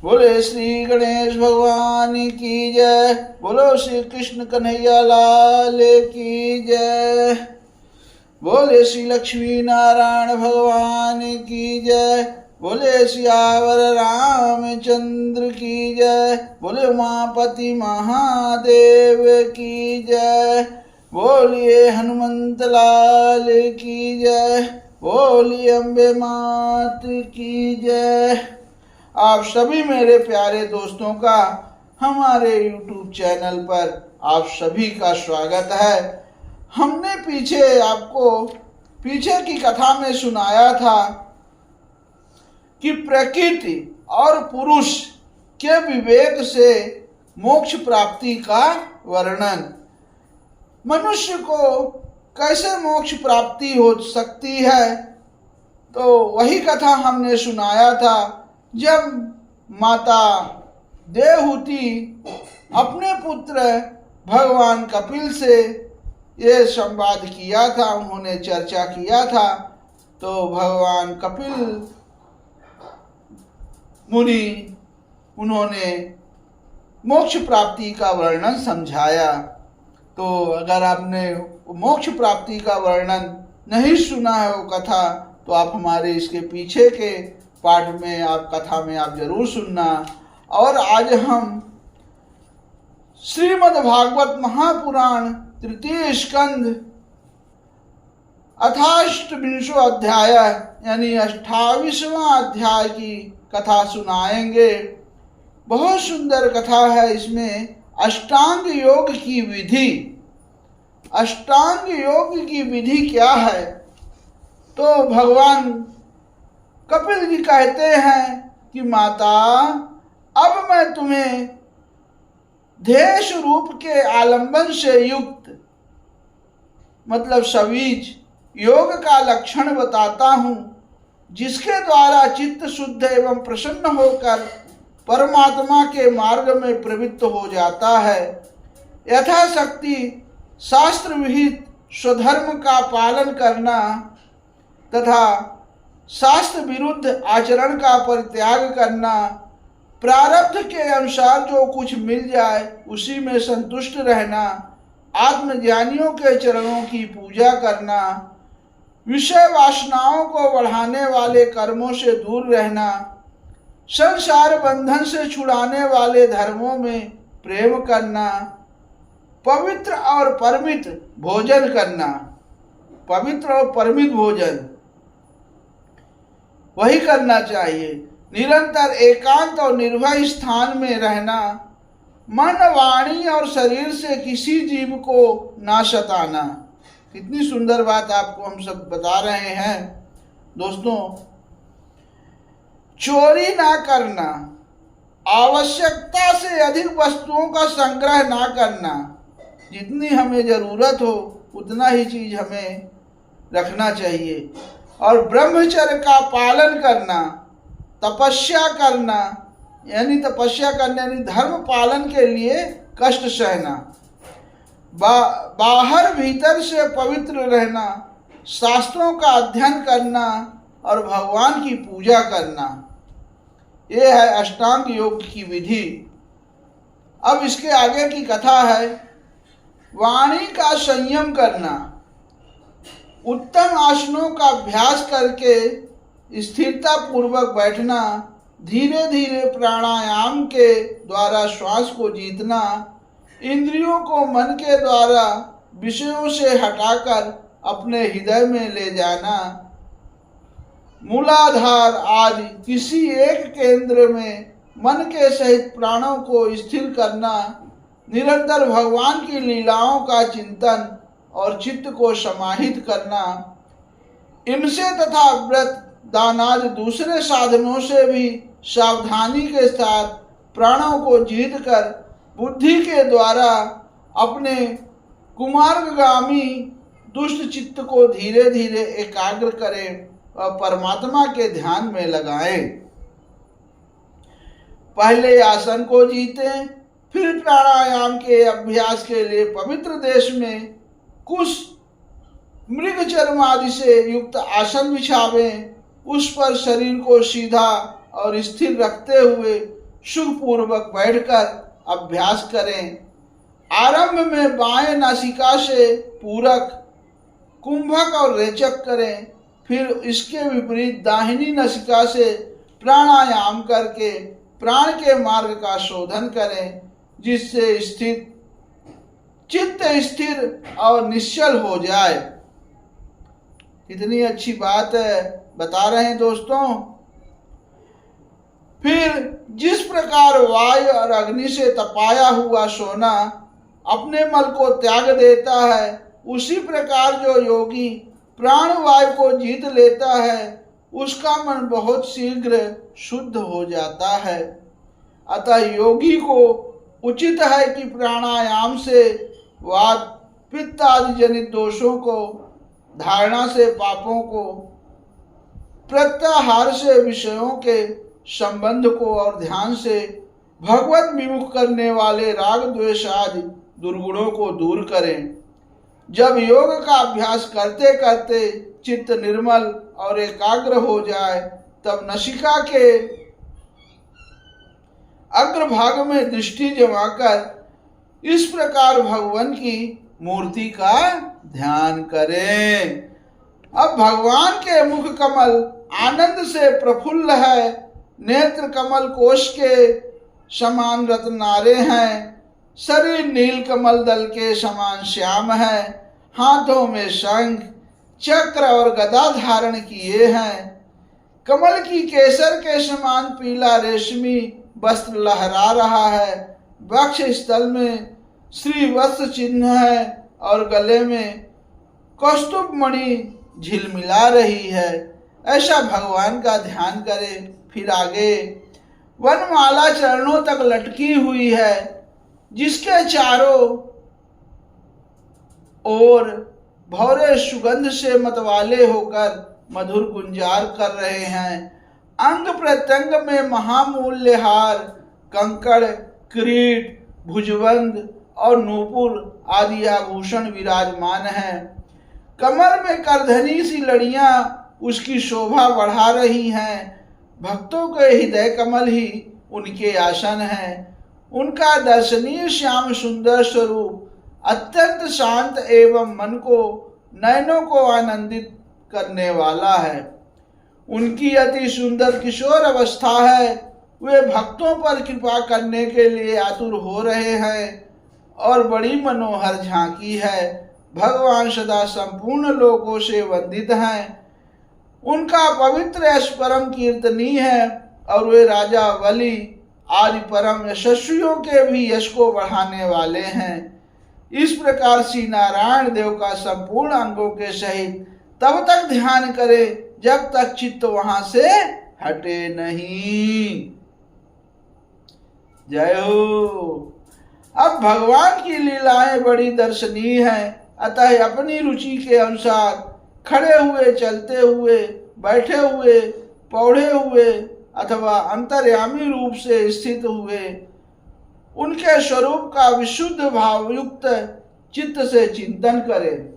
बोले श्री गणेश भगवान की जय। बोलो श्री कृष्ण कन्हैया लाल की जय। बोले श्री लक्ष्मी नारायण भगवान की जय। बोले सियावर रामचंद्र की जय। बोले उमापति महादेव की जय। बोलिए हनुमंत लाल की जय। बोलिए अम्बे मात की जय। आप सभी मेरे प्यारे दोस्तों का हमारे YouTube चैनल पर आप सभी का स्वागत है। हमने पीछे की कथा में सुनाया था कि प्रकृति और पुरुष के विवेक से मोक्ष प्राप्ति का वर्णन, मनुष्य को कैसे मोक्ष प्राप्ति हो सकती है। तो वही कथा हमने सुनाया था जब माता देवहूति अपने पुत्र भगवान कपिल से ये संवाद किया था, उन्होंने चर्चा किया था। तो भगवान कपिल मुनि उन्होंने मोक्ष प्राप्ति का वर्णन समझाया। तो अगर आपने मोक्ष प्राप्ति का वर्णन नहीं सुना है वो कथा, तो आप हमारे इसके पीछे के पाठ में आप कथा में आप जरूर सुनना। और आज हम श्रीमद् भागवत महापुराण तृतीय स्कंध अथाष्टविंशो अध्याय यानी 28वां अध्याय की कथा सुनाएंगे। बहुत सुंदर कथा है। इसमें अष्टांग योग की विधि, अष्टांग योग की विधि क्या है। तो भगवान कपिल जी कहते हैं कि माता, अब मैं तुम्हें देश रूप के आलंबन से युक्त मतलब सवीज योग का लक्षण बताता हूँ, जिसके द्वारा चित्त शुद्ध एवं प्रसन्न होकर परमात्मा के मार्ग में प्रवृत्त हो जाता है। यथाशक्ति शास्त्र विहित स्वधर्म का पालन करना तथा शास्त्र विरुद्ध आचरण का परित्याग करना, प्रारब्ध के अनुसार जो कुछ मिल जाए उसी में संतुष्ट रहना, आत्मज्ञानियों के चरणों की पूजा करना, विषय वासनाओं को बढ़ाने वाले कर्मों से दूर रहना, संसार बंधन से छुड़ाने वाले धर्मों में प्रेम करना, पवित्र और परमित भोजन करना, पवित्र और परमित भोजन वही करना चाहिए, निरंतर एकांत और निर्भय स्थान में रहना, मन वाणी और शरीर से किसी जीव को ना सताना। कितनी सुंदर बात आपको हम सब बता रहे हैं दोस्तों। चोरी ना करना, आवश्यकता से अधिक वस्तुओं का संग्रह ना करना, जितनी हमें जरूरत हो उतना ही चीज हमें रखना चाहिए। और ब्रह्मचर्य का पालन करना, तपस्या करना यानी धर्म पालन के लिए कष्ट सहना, बाहर भीतर से पवित्र रहना, शास्त्रों का अध्ययन करना और भगवान की पूजा करना। ये है अष्टांग योग की विधि। अब इसके आगे की कथा है वाणी का संयम करना, उत्तम आसनों का अभ्यास करके स्थिरता पूर्वक बैठना, धीरे धीरे प्राणायाम के द्वारा श्वास को जीतना, इंद्रियों को मन के द्वारा विषयों से हटाकर अपने हृदय में ले जाना, मूलाधार आदि किसी एक केंद्र में मन के सहित प्राणों को स्थिर करना, निरंतर भगवान की लीलाओं का चिंतन और चित्त को समाहित करना, इनसे तथा व्रत दान आदि दूसरे साधनों से भी सावधानी के साथ प्राणों को जीत कर बुद्धि के द्वारा अपने कुमार्गामी दुष्ट चित्त को धीरे धीरे एकाग्र करें और परमात्मा के ध्यान में लगाएं। पहले आसन को जीतें, फिर प्राणायाम के अभ्यास के लिए पवित्र देश में कुश मृग चर्म आदि से युक्त आसन बिछावें। उस पर शरीर को सीधा और स्थिर रखते हुए सुखपूर्वक बैठकर अभ्यास करें। आरंभ में बाएं नासिका से पूरक, कुंभक और रेचक करें, फिर इसके विपरीत दाहिनी नासिका से प्राणायाम करके प्राण के मार्ग का शोधन करें, जिससे चित्त स्थिर और निश्चल हो जाए। कितनी अच्छी बात है बता रहे हैं दोस्तों। फिर जिस प्रकार वायु और अग्नि से तपाया हुआ सोना अपने मल को त्याग देता है, उसी प्रकार जो योगी प्राण वायु को जीत लेता है, उसका मन बहुत शीघ्र शुद्ध हो जाता है। अतः योगी को उचित है कि प्राणायाम से वात पित्त आदि जनित दोषों को, धारणा से पापों को, प्रत्याहार से विषयों के संबंध को और ध्यान से भगवत विमुख करने वाले राग द्वेष आदि दुर्गुणों को दूर करें। जब योग का अभ्यास करते करते चित्त निर्मल और एकाग्र हो जाए, तब नासिका के अग्रभाग में दृष्टि जमाकर इस प्रकार भगवान की मूर्ति का ध्यान करें। अब भगवान के मुख कमल आनंद से प्रफुल्ल है, नेत्र कमल कोश के समान रत्नारे हैं, शरीर नील कमल दल के समान श्याम है, हाथों में शंख चक्र और गदा धारण किए हैं, कमल की केसर के समान पीला रेशमी वस्त्र लहरा रहा है, वक्ष स्थल में श्री वत्स चिन्ह है और गले में कौस्तुभ मणि झिलमिला रही है। ऐसा भगवान का ध्यान करें। फिर आगे वनमाला चरणों तक लटकी हुई है, जिसके चारों ओर भौरे सुगंध से मतवाले होकर मधुर गुंजार कर रहे हैं। अंग प्रत्यंग में महामूल्य हार, कंकड़, किरीट, भुजबंद और नूपुर आदि आभूषण विराजमान हैं। कमर में करधनी सी लड़ियां उसकी शोभा बढ़ा रही हैं। भक्तों के हृदय कमल ही उनके आसन हैं। उनका दर्शनीय श्याम सुंदर स्वरूप अत्यंत शांत एवं मन को, नयनों को आनंदित करने वाला है। उनकी अति सुंदर किशोर अवस्था है। वे भक्तों पर कृपा करने के लिए आतुर हो रहे हैं और बड़ी मनोहर झांकी है। भगवान सदा संपूर्ण लोकों से वंदित हैं। उनका पवित्र यश परम कीर्तनीय है और वे राजा, वली आदि परम यशस्वियों के भी यश को बढ़ाने वाले हैं। इस प्रकार श्री नारायण देव का संपूर्ण अंगों के सहित तब तक ध्यान करें जब तक चित्त वहां से हटे नहीं। जय हो। अब भगवान की लीलाएं बड़ी दर्शनीय हैं, अतः अपनी रुचि के अनुसार खड़े हुए, चलते हुए, बैठे हुए, पौड़े हुए अथवा अंतर्यामी रूप से स्थित हुए उनके स्वरूप का विशुद्ध भावयुक्त चित्त से चिंतन करें।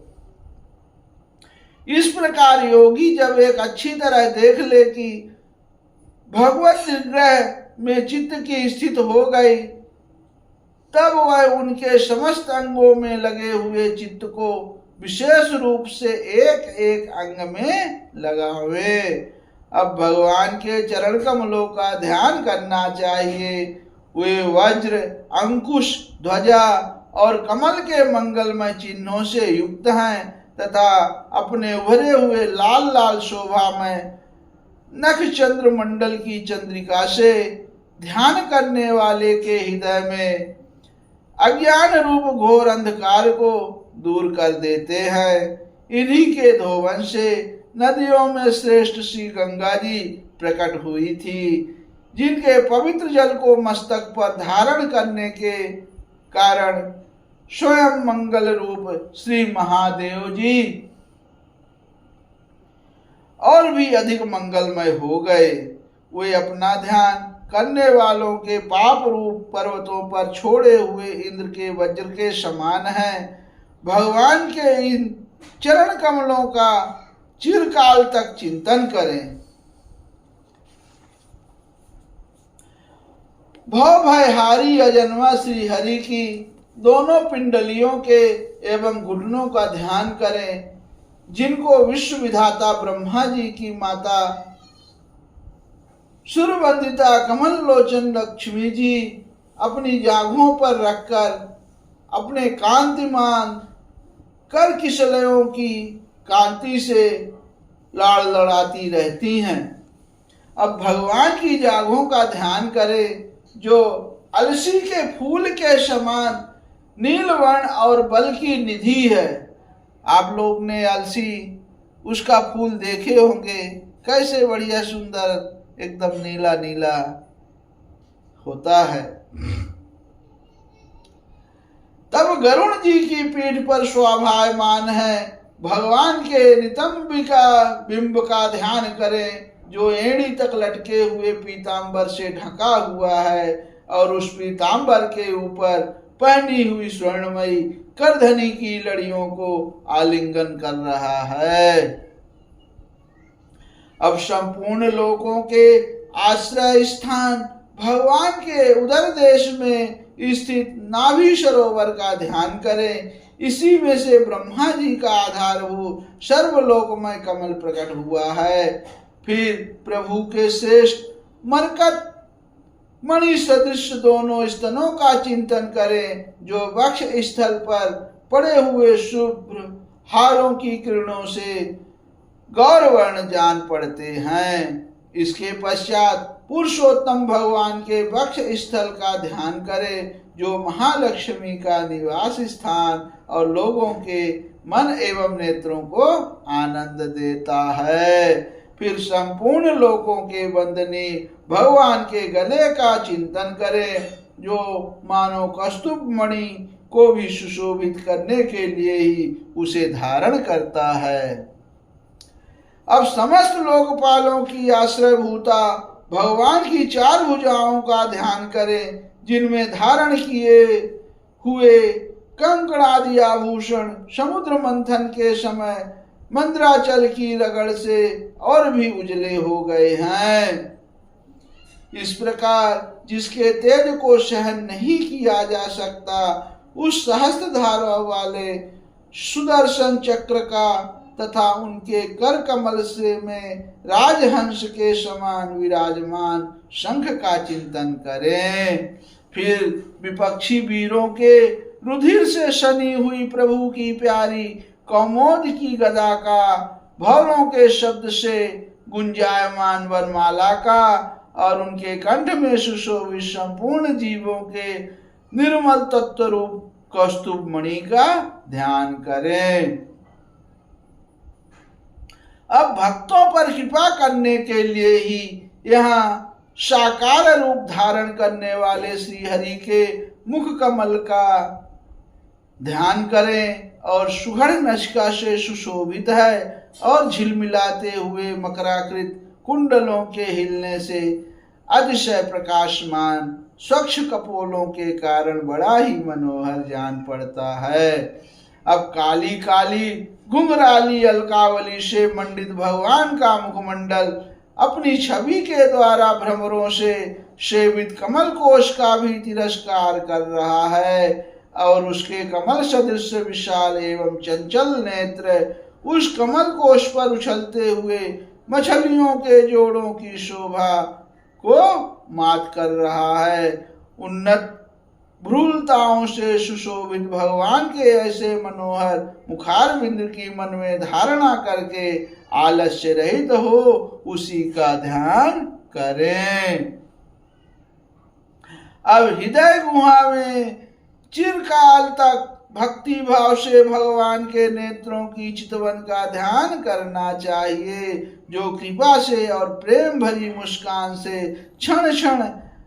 इस प्रकार योगी जब एक अच्छी तरह देख ले कि भगवत निग्रह में चित्त की स्थिति हो गई, तब वह उनके समस्त अंगों में लगे हुए चित्त को विशेष रूप से एक एक अंग में लगावे। अब भगवान के चरण कमलों का ध्यान करना चाहिए। वे वज्र, अंकुश, ध्वजा और कमल के मंगलमय चिन्हों से युक्त हैं तथा अपने उभरे हुए लाल लाल शोभा में नख चंद्र मंडल की चंद्रिका से ध्यान करने वाले के हृदय में अज्ञान रूप घोर अंधकार को दूर कर देते हैं। इन्हीं के धोवन से नदियों में श्रेष्ठ श्री गंगा जी प्रकट हुई थी, जिनके पवित्र जल को मस्तक पर धारण करने के कारण स्वयं मंगल रूप श्री महादेव जी और भी अधिक मंगलमय हो गए। वे अपना ध्यान करने वालों के पाप रूप पर्वतों पर छोड़े हुए इंद्र के वज्र के समान हैं। भगवान के इन चरण कमलों का चिरकाल तक चिंतन करें। भव भयहारी अजन्मा श्री हरि की दोनों पिंडलियों के एवं घुटनों का ध्यान करें, जिनको विश्व विधाता ब्रह्मा जी की माता सुरवंदिता कमल लोचन लक्ष्मी जी अपनी जांघों पर रखकर अपने कांतिमान कर किशलयों की कांति से लाड़ लड़ाती रहती हैं। अब भगवान की जांघों का ध्यान करें, जो अलसी के फूल के समान नीलवर्ण और बल की निधि है। आप लोग ने अलसी उसका फूल देखे होंगे, कैसे बढ़िया सुंदर एकदम नीला नीला होता है। तब गरुण जी की पीठ पर शोभायमान है भगवान के नितंबिका बिंब का ध्यान करें, जो एड़ी तक लटके हुए पीतांबर से ढका हुआ है और उस पीतांबर के ऊपर पहनी हुई स्वर्णमयी करधनी की लड़ियों को आलिंगन कर रहा है। अब संपूर्ण लोकों के आश्रय स्थान भगवान के उदर देश में स्थित नाभि सरोवर का ध्यान करें। इसी में से ब्रह्मा जी का आधारभूत सर्वलोकमय कमल प्रकट हुआ है। फिर प्रभु के श्रेष्ठ मरकत मणि सदृश दोनों स्तनों का चिंतन करें, जो वक्ष स्थल पर पड़े हुए शुभ्र हारों की किरणों से गौरवर्ण जान पड़ते हैं। इसके पश्चात पुरुषोत्तम भगवान के वक्ष स्थल का ध्यान करें, जो महालक्ष्मी का निवास स्थान और लोगों के मन एवं नेत्रों को आनंद देता है। फिर संपूर्ण लोकों के वंदनीय भगवान के गले का चिंतन करें, जो मानो कस्तूभ मणि को भी सुशोभित करने के लिए ही उसे धारण करता है। अब समस्त लोकपालों की आश्रयभूता भगवान की चार भुजाओं का ध्यान करें, जिनमें धारण किए हुए कंकण आदि आभूषण समुद्र मंथन के समय मंद्राचल की रगड़ से और भी उजले हो गए हैं। इस प्रकार जिसके तेज को सहन नहीं किया जा सकता, उस सहस्त्रधारा वाले सुदर्शन चक्र का तथा उनके कर कमल से में राजहंस के समान विराजमान शंख का चिंतन करें। फिर विपक्षी वीरों के रुधिर से सनी हुई प्रभु की प्यारी कौमोद की गदा का, भौरों के शब्द से गुंजायमान वरमाला का और उनके कंठ में सुशोभित संपूर्ण जीवों के निर्मल तत्व रूप कौस्तुभ मणि का ध्यान करें। अब भक्तों पर कृपा करने के लिए ही यहाँ साकार रूप धारण करने वाले श्री हरि के मुख कमल का ध्यान करें और सुघड़ नशिका से सुशोभित है और झिलमिलाते हुए मकराकृत कुंडलों के हिलने से अतिशय प्रकाशमान स्वच्छ कपोलों के कारण बड़ा ही मनोहर जान पड़ता है। अब काली काली घुंघराली अलकावली से मंडित भगवान का मुखमंडल अपनी छवि के द्वारा भ्रमरों से सेवित कमल कोश का भी तिरस्कार कर रहा है और उसके कमल सदृश विशाल एवं चंचल नेत्र उस कमल कोश पर उछलते हुए मछलियों के जोड़ों की शोभा को मात कर रहा है। उन्नत भ्रूलताओं से सुशोभित भगवान के ऐसे मनोहर मुखार बिंद की मन में धारणा करके आलस्य रहित हो उसी का ध्यान करें। अब हृदय गुहा में चिरकाल तक भक्ति भाव से भगवान के नेत्रों की चितवन का ध्यान करना चाहिए, जो कृपा से और प्रेम भरी मुस्कान से क्षण क्षण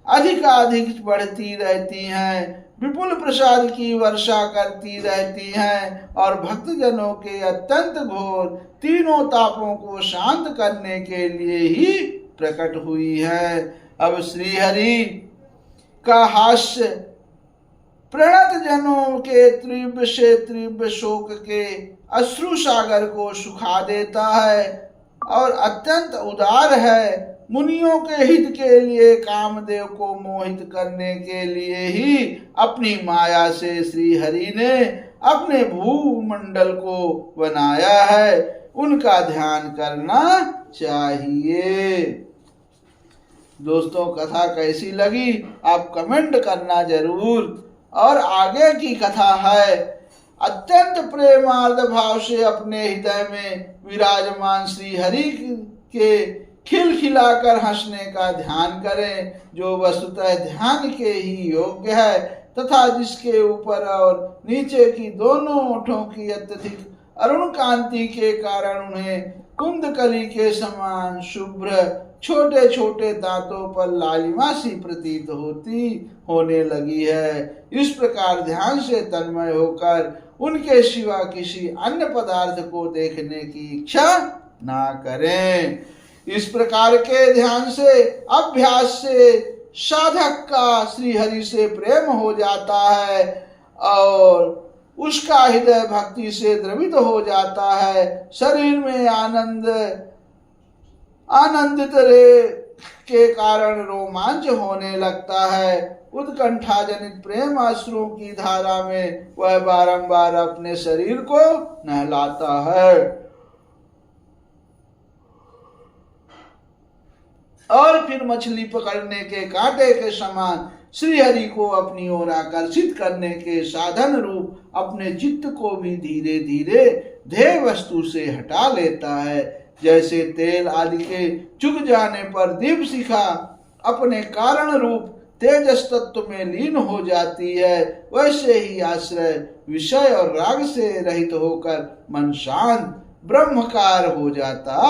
अधिकाधिक बढ़ती रहती हैं, विपुल प्रसाद की वर्षा करती रहती हैं और भक्तजनों के अत्यंत घोर तीनों तापों को शांत करने के लिए ही प्रकट हुई है। अब श्री हरि का हास्य प्रणत जनों के तीव्र से तीव्र शोक के अश्रु सागर को सुखा देता है और अत्यंत उदार है मुनियों के हित के लिए कामदेव को मोहित करने के लिए ही अपनी माया से श्री हरि ने अपने भूमंडल को बनाया है। उनका ध्यान करना चाहिए। दोस्तों, कथा कैसी लगी आप कमेंट करना जरूर। और आगे की कथा है, अत्यंत प्रेमार्द भाव से अपने हृदय में विराजमान श्री हरि के खिलखिलाकर हंसने का ध्यान करें, जो वस्तुतः ध्यान के ही योग्य है तथा जिसके ऊपर और नीचे की दोनों ओठों की अत्यधिक अरुण कांति के कारण उन्हें कुंदकली के समान शुभ्र छोटे छोटे दांतों पर लालिमा सी प्रतीत होने लगी है। इस प्रकार ध्यान से तन्मय होकर उनके सिवा किसी अन्य पदार्थ को देखने की इच्छा ना करें। इस प्रकार के ध्यान से अभ्यास से साधक का श्री हरि से प्रेम हो जाता है और उसका हृदय भक्ति से द्रवित हो जाता है। शरीर में आनंदित के कारण रोमांच होने लगता है। उत्कंठा जनित प्रेम अश्रुओं की धारा में वह बारंबार अपने शरीर को नहलाता है और फिर मछली पकड़ने के कांटे के समान श्री हरि को अपनी ओर आकर्षित करने के साधन रूप अपने चित्त को भी धीरे धीरे ध्येय वस्तु से हटा लेता है। जैसे तेल आदि के चुक जाने पर दीप शिखा अपने कारण रूप तेजस तत्व में लीन हो जाती है, वैसे ही आश्रय विषय और राग से रहित होकर मन शांत ब्रह्मकार हो जाता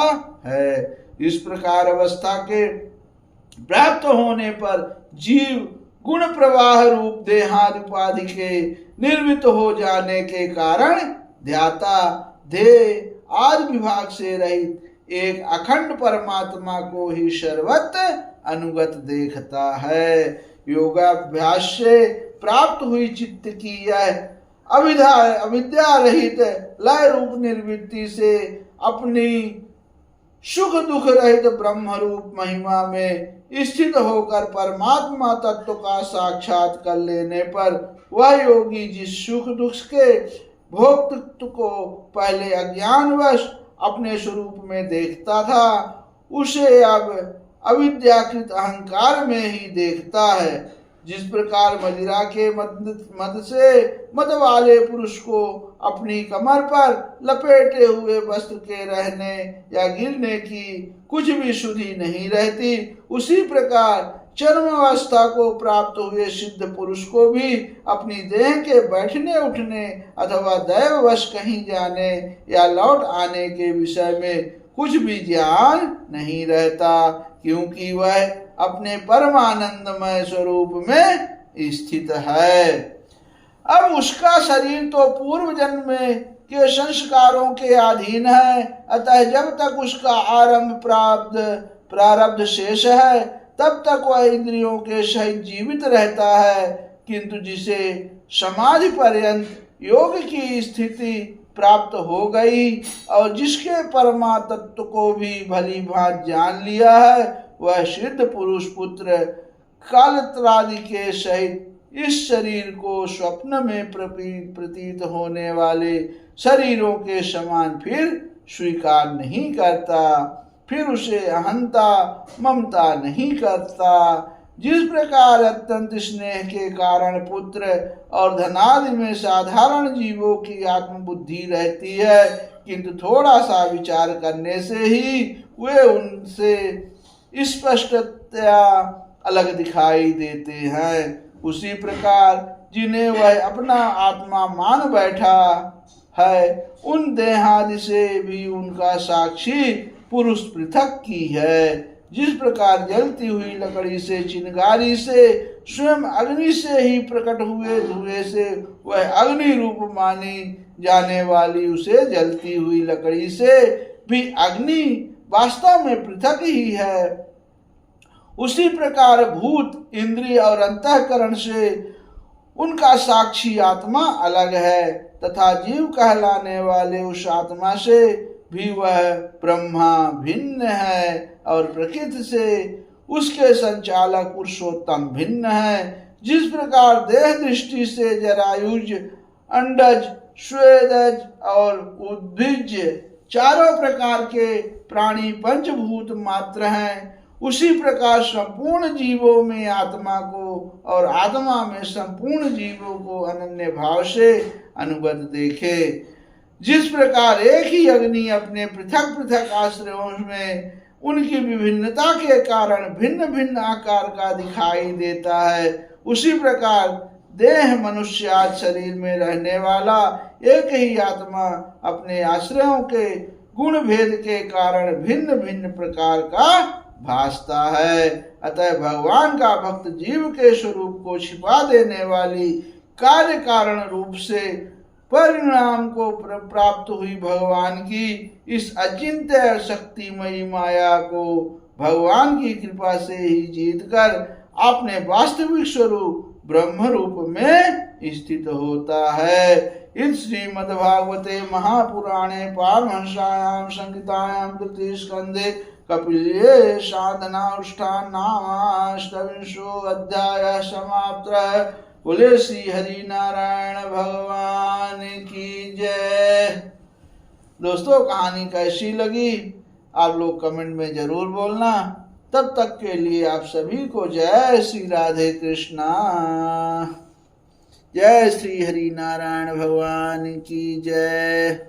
है। इस प्रकार अवस्था के प्राप्त होने पर जीव गुण प्रवाह रूप देहादि उपाधि के निर्मित हो जाने के कारण ध्याता देह आदि विभाग से रहित एक अखंड परमात्मा को ही सर्वत्र अनुगत देखता है। योगाभ्यास से प्राप्त हुई चित्त की यह अविद्या रहित लय रूप निर्वृत्ति से अपनी सुख दुख रहित ब्रह्म रूप महिमा में स्थित होकर परमात्मा तत्व का साक्षात कर लेने पर वह योगी जिस सुख दुख के भोक्तृत्व को पहले अज्ञानवश अपने स्वरूप में देखता था, उसे अब अविद्याकृत अहंकार में ही देखता है। जिस प्रकार मदिरा के मद से मद वाले पुरुष को अपनी कमर पर लपेटे हुए वस्त्र के रहने या गिरने की कुछ भी सुधि नहीं रहती, उसी प्रकार चरम अवस्था को प्राप्त हुए सिद्ध पुरुष को भी अपनी देह के बैठने उठने अथवा दैववश कहीं जाने या लौट आने के विषय में कुछ भी ज्ञान नहीं रहता, क्योंकि वह अपने परमानंदमय स्वरूप में स्थित है। अब उसका शरीर तो पूर्व जन्म में के संस्कारों के अधीन है, अतः जब तक उसका आरंभ प्रारब्ध शेष है तब तक वह इंद्रियों के सहित जीवित रहता है, किंतु जिसे समाधि पर्यंत योग की स्थिति प्राप्त हो गई और जिसके परमात्म को भी भली भांति जान लिया है, वह सिद्ध पुरुष पुत्र कालत्रादि के सहित इस शरीर को स्वप्न में प्रतीत होने वाले शरीरों के समान फिर स्वीकार नहीं करता, फिर उसे अहंता ममता नहीं करता। जिस प्रकार अत्यंत स्नेह के कारण पुत्र और धनादि में साधारण जीवों की आत्मबुद्धि रहती है, किंतु थोड़ा सा विचार करने से ही वे उनसे स्पष्टतया अलग दिखाई देते हैं, उसी प्रकार जिन्हें वह अपना आत्मा मान बैठा है, उन देहादि से भी उनका साक्षी पुरुष पृथक की है। जिस प्रकार जलती हुई लकड़ी से चिंगारी से स्वयं अग्नि से ही प्रकट हुए धुएं से वह अग्नि रूप मानी जाने वाली उसे जलती हुई लकड़ी से भी अग्नि वास्तव में पृथक ही है, उसी प्रकार भूत इंद्रिय और अंतःकरण से उनका साक्षी आत्मा अलग है तथा जीव कहलाने वाले उस आत्मा से भी वह ब्रह्मा भिन्न है और प्रकृति से उसके संचालक पुरुषोत्तम भिन्न है। जिस प्रकार देह दृष्टि से जरायुज, अंडज, स्वेदज और उद्भिज चारों प्रकार के प्राणी पंचभूत मात्र हैं, उसी प्रकार संपूर्ण जीवों में आत्मा को और आत्मा में संपूर्ण जीवों को अनन्य भाव से अनुगत देखे। जिस प्रकार एक ही अग्नि अपने पृथक पृथक आश्रयों में उनकी विभिन्नता के कारण भिन्न भिन्न आकार का दिखाई देता है, उसी प्रकार देह मनुष्य शरीर में रहने वाला एक ही आत्मा अपने आश्रयों के गुण भेद के कारण भिन्न भिन्न प्रकार का भासता है। अतः भगवान का भक्त जीव के स्वरूप को छिपा देने वाली कार्य कारण रूप से परिणाम को प्राप्त हुई भगवान की इस अचिंत्य शक्तिमयी माया को भगवान की कृपा से ही जीतकर अपने वास्तविक स्वरूप ब्रह्म रूप में स्थित होता है। इस श्रीमद्भागवते महापुराणे पारमहंस्यां संहितायां तृतीय स्कंदे कपिलये साधनानुष्ठान नामाष्टविंशो अध्यायः समाप्तः। बोले श्री हरि नारायण भगवान की जय। दोस्तों, कहानी कैसी लगी आप लोग कमेंट में जरूर बोलना। तब तक के लिए आप सभी को जय श्री राधे कृष्णा। जय श्री हरि नारायण भगवान की जय।